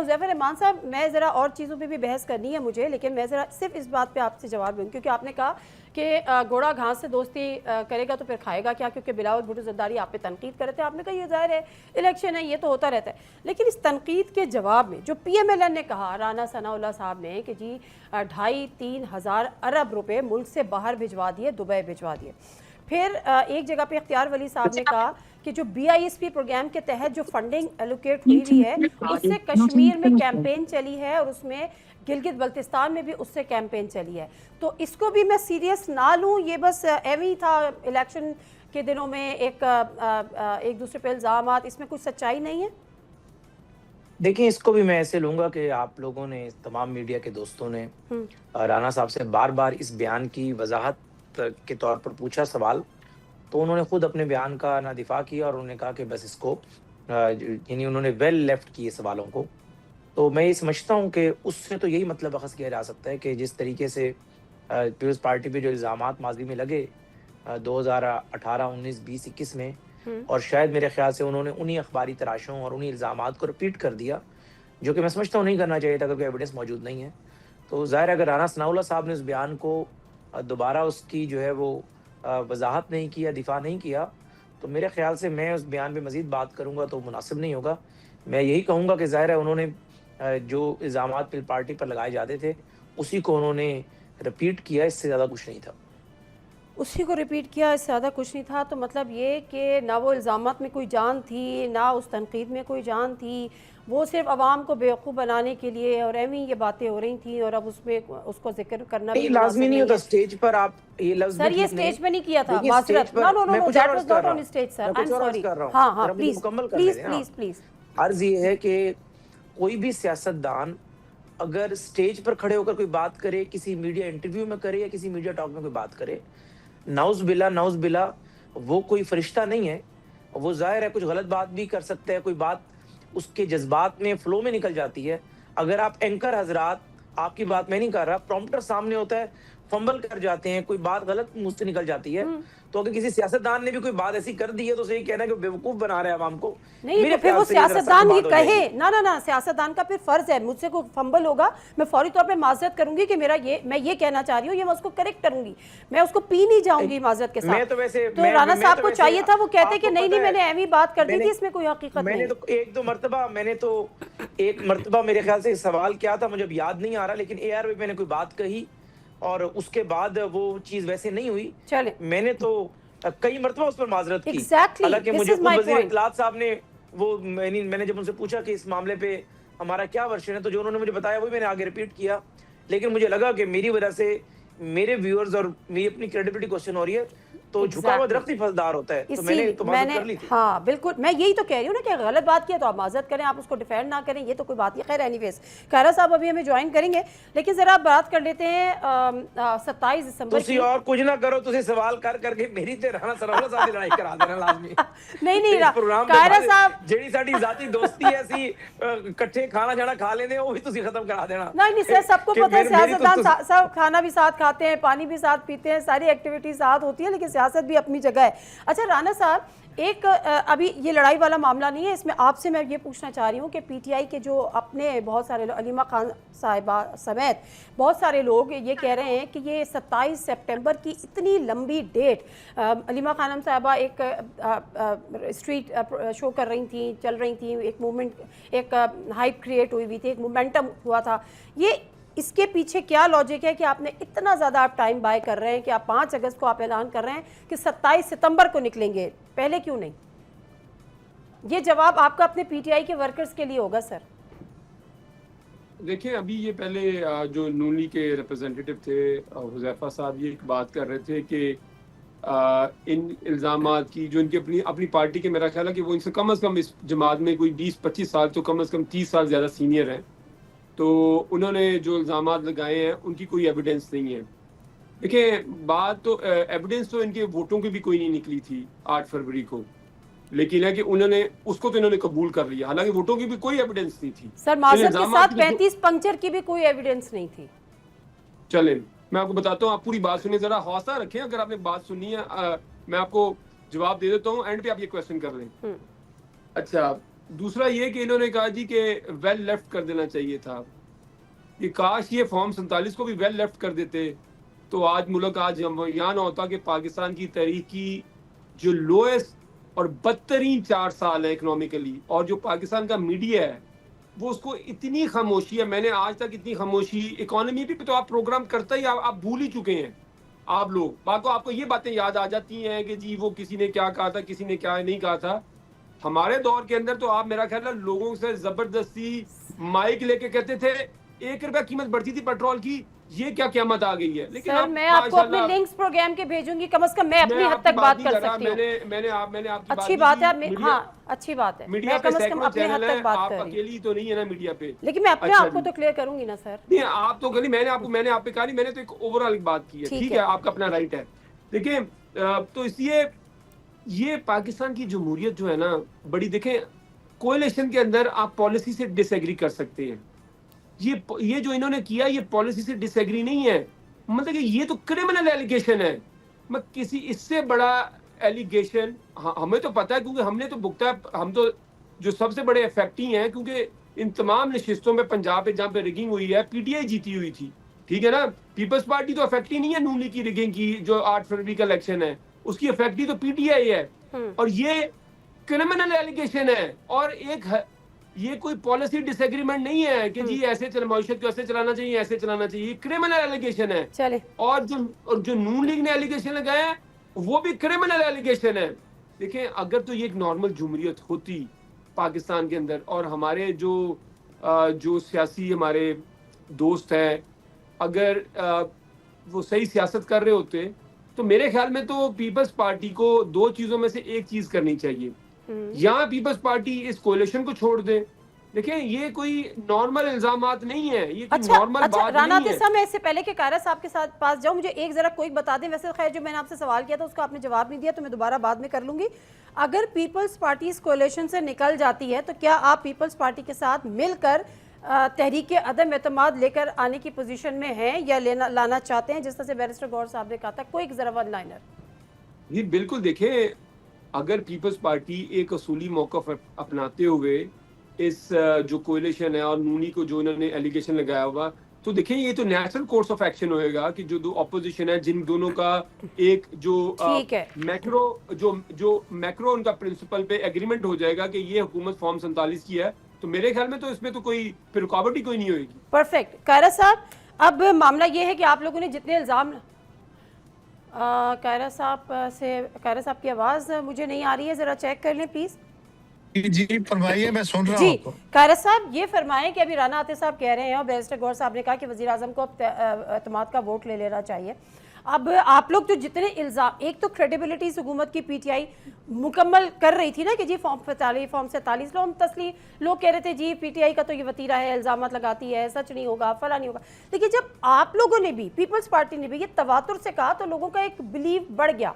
ज़फ़र रहमान साहब, मैं ज़रा और चीज़ों पे भी बहस करनी है मुझे, लेकिन मैं ज़रा सिर्फ इस बात पे आपसे जवाब दूँ, क्योंकि आपने कहा कि घोड़ा घास से दोस्ती करेगा तो फिर खाएगा क्या, क्योंकि बिलावल भुट्टो ज़रदारी आप पे तनकीद कर रहे थे। आपने कहा ये ज़ाहिर है इलेक्शन है, ये तो होता रहता है, लेकिन इस तनकीद के जवाब में जो PMLN ने कहा, राना सनाउल्लाह साहब ने, कि जी 2.5-3 हज़ार अरब रुपये मुल्क से बाहर भिजवा दिए, दुबई भिजवा दिए। फिर एक जगह पे इख्तियार वली साहब ने कहा कि जो BISP प्रोग्राम के तहत जो फंडिंग एलोकेट हुई हुई है उससे कश्मीर में कैंपेन चली है और उसमें गिलगित बल्तिस्तान में भी उससे कैंपेन चली है। तो इसको भी मैं सीरियस ना लूँ, ये बस एवं ही था इलेक्शन के दिनों में एक दूसरे पे इल्ज़ामात, इसमें कुछ सच्चाई नहीं है? देखिए, इसको भी मैं ऐसे लूँगा कि आप लोगों ने, तमाम मीडिया के दोस्तों ने राना साहब से बार-बार इस बयान की वज़ाहत के तौर पर पूछा सवाल, तो उन्होंने खुद अपने बयान का ना दिफ़ा किया और उन्होंने कहा कि बस इसको यानी उन्होंने वेल लेफ्ट किए सवालों को। तो मैं ये समझता हूँ कि उससे तो यही मतलब अख़ज़ किया जा सकता है कि जिस तरीके से पीपल्स पार्टी पे जो इल्ज़ामात माज़ी में लगे 2018, 19, 20, 21 में, और शायद मेरे ख़्याल से उन्होंने उन्हीं अखबारी तराशों और उन्हीं इल्ज़ामात को रिपीट कर दिया, जो कि मैं समझता हूँ नहीं करना चाहिए था, क्योंकि एविडेंस मौजूद नहीं है। तो ज़ाहिर है अगर राना सनाउल्लाह साहब ने उस बयान को दोबारा उसकी जो है वो वज़ाहत नहीं किया, दिफ़ा नहीं किया, तो मेरे ख़्याल से मैं उस बयान पे मज़ीद बात करूँगा तो मुनासिब नहीं होगा। मैं यही कहूँगा कि ज़ाहिर है उन्होंने जो इल्ज़ामात पीपल्स पार्टी पर लगाए जाते थे, उसी को उन्होंने रिपीट किया, इससे ज़्यादा कुछ नहीं था। उसी को रिपीट किया, इससे ज़्यादा कुछ नहीं था। तो मतलब ये कि ना वो इल्ज़ामात में कोई जान थी, ना उस तनकीद में कोई जान थी, वो सिर्फ आवाम को बेवकूफ़ बनाने के लिए और एवं ये बातें हो रही थी, और अब उसमें उसको जिक्र करना भी लाज़मी नहीं होता स्टेज पर आप ये लफ्ज़ सर, ये स्टेज पे नहीं किया था, माज़रत, no no no no, that was not on stage sir, I am sorry. हाँ हाँ, प्लीज़ प्लीज़ प्लीज़ प्लीज़। अर्ज़ ये है कि कोई भी सियासतदान अगर स्टेज पर खड़े होकर कोई बात करे, किसी मीडिया इंटरव्यू में करे या किसी मीडिया टॉक में कोई बात करे, नाउज़ बिल्ला वो कोई फरिश्ता नहीं है। वो ज़ाहिर है कुछ गलत बात भी कर सकता है, कोई बात उसके जज्बात में, फ्लो में निकल जाती है। अगर आप एंकर हज़रात, आपकी बात मैं नहीं कर रहा, प्रॉम्प्टर सामने होता है, फंबल कर जाते हैं, कोई बात गलत मुँह से निकल जाती है, तो अगर किसी सियासतदान ने भी कोई बात ऐसी कर दी है तो उसे ये कहना है कि बेवकूफ़ बना रहे हैं आवाम को। नहीं, तो फिर वो सियासतदान ये कहे ना ना ना, सियासतदान का फिर फर्ज है, मुझसे कोई फंबल होगा मैं फौरी तौर पे माजरत करूंगी कि मेरा ये, मैं ये कहना चाह रही हूँ, ये मैं उसको करेक्ट करूंगी, मैं उसको पी नहीं जाऊंगी माजरत के साथ। तो राना साहब को चाहिए था वो कहते कि नहीं नहीं मैंने ऐसी बात कर दी थी, इसमें कोई हकीकत नहीं। मैंने तो एक मरतबा मेरे ख्याल से सवाल क्या था मुझे याद नहीं आ रहा, लेकिन AR पे मैंने कोई बात कही और उसके बाद वो चीज़ वैसे नहीं हुई। चले, मैंने तो कई मरतबा उस पर माजरत की। हालांकि मुझे वज़ीर इत्तलात साहब ने वो मैंने जब उनसे पूछा कि इस मामले पे हमारा क्या वर्शन है, तो जो उन्होंने मुझे बताया वही मैंने आगे रिपीट किया। लेकिन मुझे लगा कि मेरी वजह से मेरे व्यूअर्स और मेरी अपनी क्रेडिबिलिटी क्वेश्चन हो रही है, तो झुका हुआ दरख्त ही फलदार होता है, तो मैंने तो माजरत कर ली थी। हाँ बिल्कुल, मैं यही तो कह रही हूँ ना कि गलत बात किया तो आप माजरत करें, आप उसको डिफेंड ना करें, ये तो कोई बात नहीं। खैर एनीवेज, खैरा साहब अभी हमें ज्वाइन करेंगे, लेकिन जरा बात कर लेते हैं 27 दिसंबर की। और कुछ ना करो, तुझे सवाल कर करके मेरी ते राना सनाउल्लाह साहब की लड़ाई करा देना लाजमी। नहीं खैरा साहब जेडी साडी जाती दोस्ती है, ऐसी इकट्ठे खाना जाना खा लेने, वो भी तुसी खत्म करा देना। नहीं सर, सबको पता है सियासतदान सब खाना भी साथ खाते हैं, पानी भी साथ पीते हैं, सारी एक्टिविटी साथ होती है, लेकिन सियासत भी अपनी जगह है। अच्छा राना साहब, एक अभी ये लड़ाई वाला मामला नहीं है, इसमें आपसे मैं ये पूछना चाह रही हूँ कि PTI के जो अपने बहुत सारे अलीमा खान साहिबा समेत बहुत सारे लोग ये कह रहे हैं कि ये 27 सितंबर की इतनी लंबी डेट, अलीमा खानम साहिबा एक स्ट्रीट शो कर रही थी, चल रही थी, एक मूवमेंट, एक हाइप क्रिएट हुई थी, एक मोमेंटम हुआ था, ये इसके पीछे क्या लॉजिक है कि आपने इतना ज़्यादा आप टाइम बाय कर रहे हैं कि आप 5 अगस्त को आप ऐलान कर रहे हैं कि 27 सितंबर को निकलेंगे, पहले क्यों नहीं? ये जवाब आपका अपने PTI के वर्कर्स के लिए होगा सर। देखिए, अभी ये पहले जो नून लीग के रिप्रेजेंटेटिव थे हुज़ैफा साहब, ये एक बात कर रहे थे कि इन इल्ज़ामात की जो इनकी अपनी पार्टी के, मेरा ख्याल है कि वो इनसे कम से कम इस जमात में कोई 20-25 साल, तो कम से कम 30 साल ज़्यादा सीनियर हैं, तो उन्होंने जो इल्ज़ामात लगाए हैं उनकी कोई एविडेंस नहीं है। देखिए, बात तो एविडेंस तो इनके वोटों की भी कोई नहीं निकली थी 8 फरवरी को, लेकिन है कि उन्होंने उसको तो इन्होंने कबूल कर लिया, हालांकि वोटों की भी कोई एविडेंस नहीं थी सर। माजरत के साथ 35 पंक्चर की भी कोई एविडेंस नहीं थी। चलें, मैं आपको बताता हूँ, आप पूरी बात सुनिए, जरा हौसला रखें, अगर आपने बात सुनी है मैं आपको जवाब दे देता हूँ, एंड पे आप ये क्वेश्चन कर लें। अच्छा, दूसरा ये कि इन्होंने कहा जी कि वेल लेफ्ट कर देना चाहिए था। कि काश ये फॉर्म 47 को भी वेल लेफ्ट कर देते तो आज मुल्क आज यहाँ ना होता कि पाकिस्तान की तारीख की जो लोएस्ट और बदतरीन 4 साल है इकोनॉमिकली, और जो पाकिस्तान का मीडिया है वो उसको इतनी खामोशी है, मैंने आज तक इतनी खामोशी इकोनॉमी भी तो आप प्रोग्राम करता ही आप भूल ही चुके हैं आप लोग। बाकी आपको ये बातें याद आ जाती हैं कि जी वो किसी ने क्या कहा था, किसी ने क्या नहीं कहा था। हमारे दौर के अंदर तो आप मेरा ख्याल है लोगों से जबरदस्ती माइक लेके कहते थे 1 रुपया कीमत बढ़ती थी पेट्रोल की, ये क्या क़यामत आ गई है। लेकिन सर मैं आपको अपने लिंक्स प्रोग्राम के भेजूंगी, कम से कम मैं अपनी हद तक बात कर सकती हूँ। मैंने आपकी अच्छी बात है, हाँ अच्छी बात है, मीडिया मैं कम से कम अपने हद तक बात कर रही हूँ। अकेली तो नहीं है ना मीडिया पे, लेकिन मैं अपने आप को तो क्लियर करूंगी ना सर। नहीं आप तो कहीं मैंने आप पे कहा नहीं, मैंने तो एक ओवरऑल बात की है, ठीक है आपका अपना राइट है। देखिए तो इसलिए ये पाकिस्तान की जमहूरियत जो है ना बड़ी, देखें कोएलिशन के अंदर आप पॉलिसी से डिसएग्री कर सकते हैं, ये जो इन्होंने किया ये पॉलिसी से डिसएग्री नहीं है, मतलब कि ये तो क्रिमिनल एलिगेशन है। मैं किसी इससे बड़ा एलिगेशन हमें तो पता है क्योंकि हमने तो भुगता है, हम तो जो सबसे बड़े इफेक्टी हैं क्योंकि इन तमाम नशिस्तों में पंजाब पे जहाँ पे रिगिंग हुई है पीटीआई जीती हुई थी, ठीक है ना। पीपल्स पार्टी तो इफेक्टी नहीं है नून लीग की रिगिंग की, जो 8 फरवरी का इलेक्शन है उसकी इफेक्टी तो पीटीआई है, और ये क्रिमिनल एलिगेशन है। और ये कोई पॉलिसी डिसएग्रीमेंट नहीं है कि जी ऐसे मईशत को ऐसे चलाना चाहिए, ऐसे चलाना चाहिए, क्रिमिनल एलिगेशन है। चले और जो नून लीग ने एलिगेशन लगाया है वो भी क्रिमिनल एलिगेशन है। देखिए अगर तो ये एक नॉर्मल जमहूरियत होती पाकिस्तान के अंदर और हमारे जो सियासी हमारे दोस्त हैं अगर वो सही सियासत कर रहे होते तो मेरे ख्याल में तो पीपल्स पार्टी को 2 चीजों में से एक चीज करनी चाहिए, यहाँ पीपल्स पार्टी इस कोalition को छोड़ दे। देखिए ये कोई नॉर्मल इल्जामात नहीं है, ये कोई नॉर्मल बात राना नहीं है। साहब मैं इससे पहले कि कायरा साहब के साथ पास जाऊं मुझे एक जरा कोई बता दें, वैसे खैर जो मैंने आपसे सवाल किया था उसका आपने जवाब नहीं दिया तो मैं दोबारा बाद में कर लूंगी। अगर पीपल्स पार्टी इस कोalition से निकल जाती है तो क्या आप पीपल्स पार्टी के साथ मिलकर तहरीक अदम एतमाद लेकर आने की पोजीशन में हैं या लाना चाहते हैं, जिस तरह से बैरिस्टर गौहर साहब ने कहा था? कोई जरा वन लाइनर। जी बिल्कुल, देखिए अगर पीपल्स पार्टी एक असूली मौक़िफ़ अपनाते हुए इस जो कोalition है और नूनी को जो इन्होंने एलिगेशन लगाया हुआ, तो देखिए ये तो नेचुरल कोर्स ऑफ एक्शन होएगा कि जो 2 ऑपोजिशन है जिन दोनों का एक जो मैक्रो उनका प्रिंसिपल पे एग्रीमेंट हो जाएगा कि ये हुकूमत फॉर्म 47 की है, तो मेरे ख्याल में तो इसमें तो कोई फिर रुकावट ही कोई नहीं होगी। परफेक्ट। कायरा साहब अब मामला ये है कि आप लोगों ने जितने इल्ज़ाम कायरा साहब की आवाज़ मुझे नहीं आ रही है, ज़रा चेक कर लें प्लीज़। जी फरमाइए, मैं सुन रहा हूं आपको। कायरा साहब ये फरमाएं कि अभी राना आतिफ साहब कह रहे हैं और बैरिस्टर गौहर साहब ने कहा कि वज़ीर आज़म को अब एतमाद का वोट ले लेना चाहिए। अब आप लोग तो जितने इल्ज़ाम, एक तो क्रेडिबिलिटी हुकूमत की पीटीआई मुकम्मल कर रही थी ना कि जी फॉर्म 47 लोग कह रहे थे जी पीटीआई का तो ये वतीरा है, इल्ज़ाम लगाती है, सच नहीं होगा, फला नहीं होगा। लेकिन जब आप लोगों ने भी, पीपल्स पार्टी ने भी ये तवातुर से कहा तो लोगों का एक बिलीव बढ़ गया।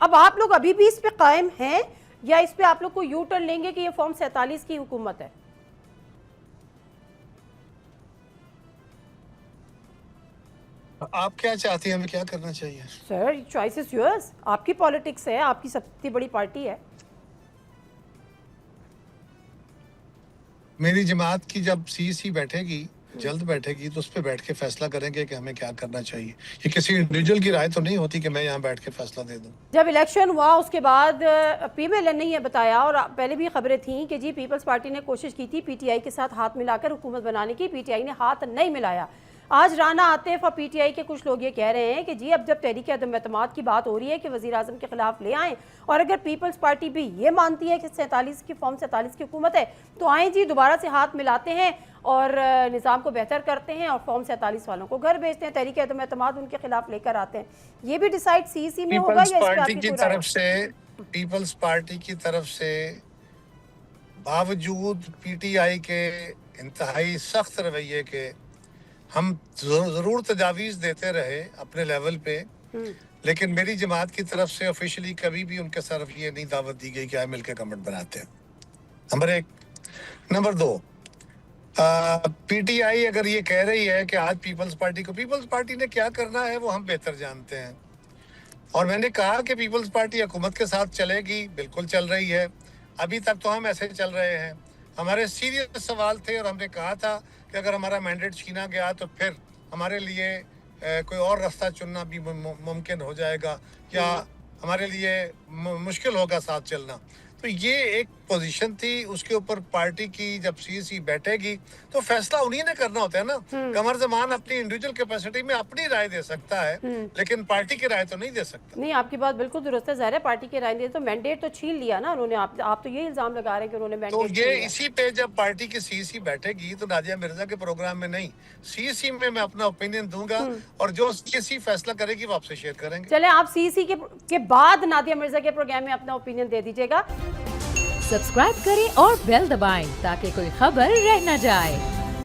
अब आप लोग अभी भी इस पे कायम हैं या इस पे आप लोग को यू टर्न लेंगे कि ये फॉर्म 47 की हुकूमत है? आप क्या चाहती हैं, हमें क्या करना चाहिए? सर चॉइस इज योर्स, आपकी पॉलिटिक्स है, आपकी सबसे बड़ी पार्टी है। मेरी जमात की जब सीसी बैठेगी, जल्द बैठेगी, तो उस पर बैठ के फैसला करेंगे कि हमें क्या करना चाहिए। ये किसी इंडिविजुअल की राय तो नहीं होती कि मैं यहाँ बैठ के फैसला दे दूँ। जब इलेक्शन हुआ उसके बाद पीएमएल ने ये बताया और पहले भी खबरें थीं कि जी पीपल्स पार्टी ने कोशिश की थी पीटीआई के साथ हाथ मिलाकर हुकूमत बनाने की, पीटीआई ने हाथ नहीं मिलाया। आज राना आतिफ और पीटीआई के कुछ लोग ये कह रहे हैं कि जी अब जब तहरीक अदम एतमाद की बात हो रही है कि वज़ीर आज़म के खिलाफ ले आएँ, और अगर पीपल्स पार्टी भी ये मानती है कि 47 की फॉर्म 47 की हुकूमत है तो आएँ जी दोबारा से हाथ मिलाते हैं और निज़ाम को बेहतर करते हैं और फॉर्म 47 वालों को घर भेजते हैं, तहरीक अदम एतमाद उनके खिलाफ लेकर आते हैं। ये भी डिसाइड सीईसी में होगा या इस पे आपकी कोई राय? पीपल्स पार्टी की तरफ से बावजूद पीटीआई के इंतहाई सख्त रवैये के हम जरूर तजावीज देते रहे अपने लेवल पे, लेकिन मेरी जमात की तरफ से ऑफिशियली कभी भी उनके तरफ ये नहीं दावत दी गई कि आए मिलकर गवर्नमेंट बनाते हैं। नंबर 1। नंबर 2, पीटीआई अगर ये कह रही है कि आज पीपल्स पार्टी ने क्या करना है वो हम बेहतर जानते हैं, और मैंने कहा कि पीपल्स पार्टी हुकूमत के साथ चलेगी, बिल्कुल चल रही है, अभी तक तो हम ऐसे चल रहे हैं। हमारे सीरियस सवाल थे और हमने कहा था कि अगर हमारा मैंडेट छीना गया तो फिर हमारे लिए कोई और रास्ता चुनना भी मुमकिन हो जाएगा या हमारे लिए मुश्किल होगा साथ चलना। तो ये एक पोजीशन थी, उसके ऊपर पार्टी की जब सीएसी बैठेगी तो फैसला उन्हीं ने करना होता है ना। कमर जमान अपनी इंडिविजुअल कैपेसिटी में अपनी राय दे सकता है लेकिन पार्टी की राय तो नहीं दे सकता। नहीं, आपकी बात बिल्कुल दुरुस्त है। ज़ाहिर है पार्टी की राय नहीं, तो मैंडेट तो छीन लिया ना उन्होंने। आप तो ये इल्जाम लगा रहे हैं कि उन्होंने तो मैंडेट ये इसी पे जब पार्टी की सीएसी बैठेगी तो नादिया मिर्जा के प्रोग्राम में नहीं, सीएसी में मैं अपना ओपिनियन दूंगा और जो सीएसी फैसला करेगी वो आपसे शेयर करेंगे। चले, आप सीएसी के बाद नादिया मिर्जा के प्रोग्राम में अपना ओपिनियन दे दीजिएगा। सब्सक्राइब करें और बेल दबाएं ताकि कोई खबर रह न जाए।